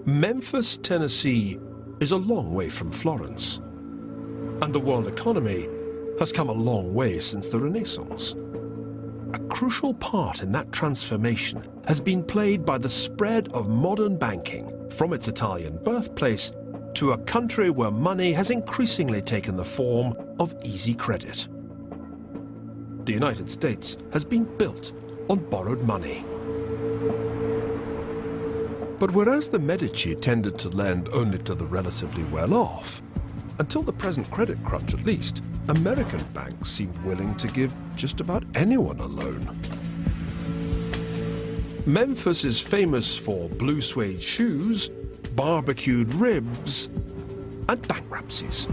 Memphis, Tennessee is a long way from Florence, and the world economy has come a long way since the Renaissance. A crucial part in that transformation has been played by the spread of modern banking from its Italian birthplace to a country where money has increasingly taken the form of easy credit. The United States has been built on borrowed money. But whereas the Medici tended to lend only to the relatively well-off, until the present credit crunch at least, American banks seemed willing to give just about anyone a loan. Memphis is famous for blue suede shoes, barbecued ribs, and bankruptcies.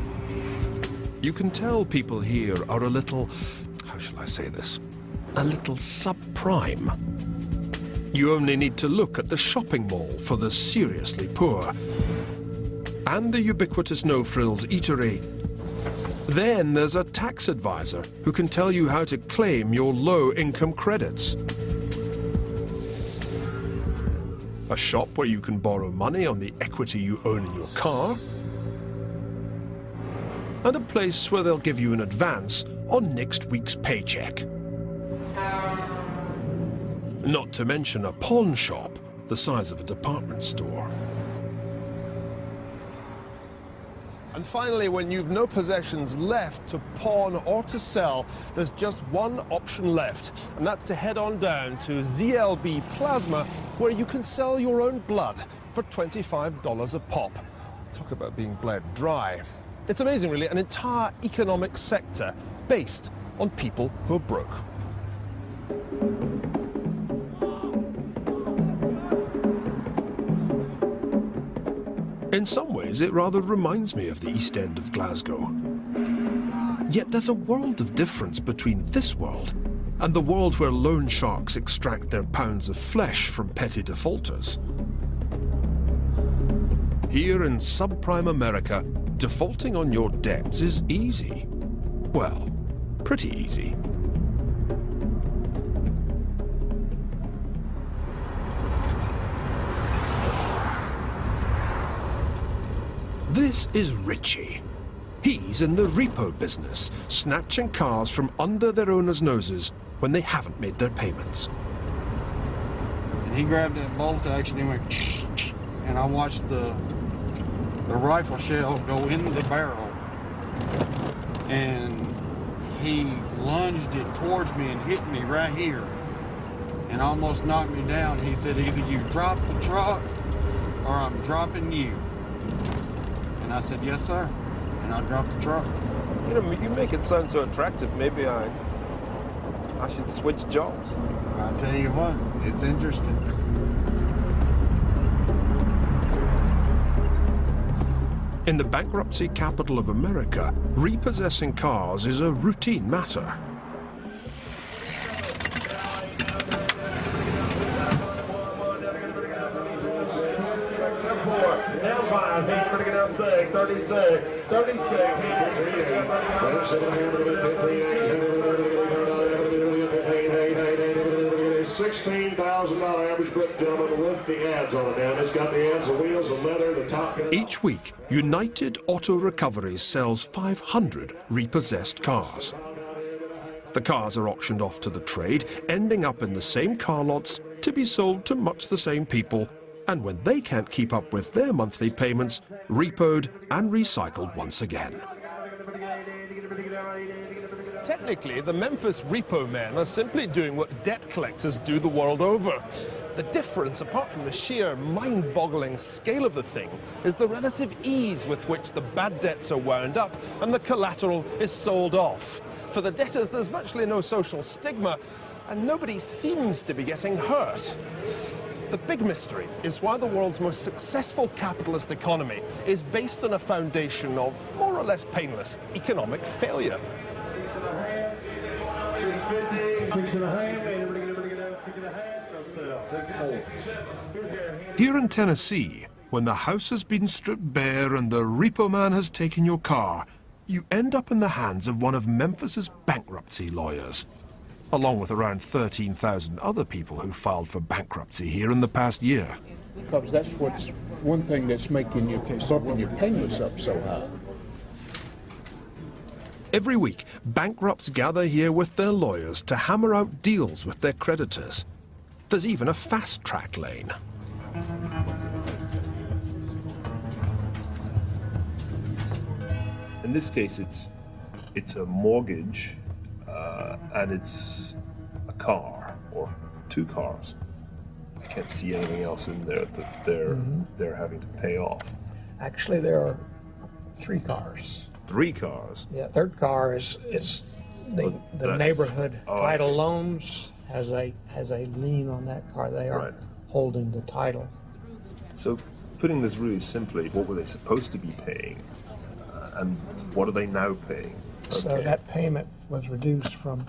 You can tell people here are a little, how shall I say this, a little subprime. You only need to look at the shopping mall for the seriously poor and the ubiquitous no-frills eatery. Then there's a tax advisor who can tell you how to claim your low-income credits. A shop where you can borrow money on the equity you own in your car. And a place where they'll give you an advance on next week's paycheck. Not to mention a pawn shop the size of a department store. And finally, when you've no possessions left to pawn or to sell, there's just one option left, and that's to head on down to ZLB Plasma, where you can sell your own blood for $25 a pop. Talk about being bled dry. It's amazing, really, an entire economic sector based on people who are broke. In some ways, it rather reminds me of the East End of Glasgow. Yet there's a world of difference between this world and the world where loan sharks extract their pounds of flesh from petty defaulters. Here in subprime America, defaulting on your debts is easy. Well, pretty easy. This is Richie. He's in the repo business, snatching cars from under their owners' noses when they haven't made their payments. And he grabbed that bolt action and went, and I watched the rifle shell go into the barrel. And he lunged it towards me and hit me right here and almost knocked me down. He said, either you drop the truck or I'm dropping you. And I said, yes, sir. And I dropped the truck. You know, you make it sound so attractive. Maybe I should switch jobs. I'll tell you what, it's interesting. In the bankruptcy capital of America, repossessing cars is a routine matter. $16,000 average book, gentlemen, with the ads on it now. It's got the ads, the wheels, the leather, the top. Each week, United Auto Recoveries sells 500 repossessed cars. The cars are auctioned off to the trade, ending up in the same car lots to be sold to much the same people, and when they can't keep up with their monthly payments, repoed and recycled once again. Technically, the Memphis repo men are simply doing what debt collectors do the world over. The difference, apart from the sheer mind-boggling scale of the thing, is the relative ease with which the bad debts are wound up and the collateral is sold off. For the debtors, there's virtually no social stigma, and nobody seems to be getting hurt. The big mystery is why the world's most successful capitalist economy is based on a foundation of more or less painless economic failure. Here in Tennessee, when the house has been stripped bare and the repo man has taken your car, you end up in the hands of one of Memphis's bankruptcy lawyers, along with around 13,000 other people who filed for bankruptcy here in the past year. Because that's what's one thing that's making you bumping your payments up so high. Every week, bankrupts gather here with their lawyers to hammer out deals with their creditors. There's even a fast-track lane. In this case, it's a mortgage, and it's a car or two cars. I can't see anything else in there that they're having to pay off. Actually, there are 3 cars. 3 cars. Yeah, third car is the neighborhood title loans has a lien on that car. They are holding the title. So, putting this really simply, what were they supposed to be paying, and what are they now paying? Okay. So that payment was reduced from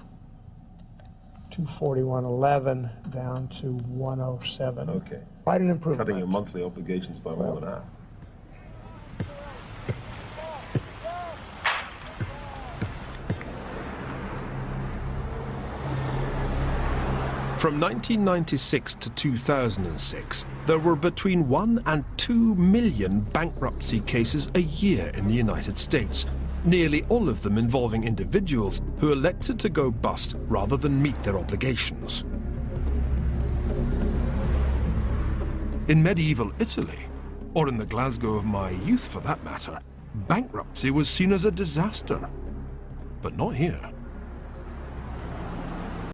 $241.11 down to $107. Okay. Quite an improvement. Cutting your monthly obligations by more than half. From 1996 to 2006, there were between 1 and 2 million bankruptcy cases a year in the United States, nearly all of them involving individuals who elected to go bust rather than meet their obligations. In medieval Italy, or in the Glasgow of my youth for that matter, bankruptcy was seen as a disaster. But not here.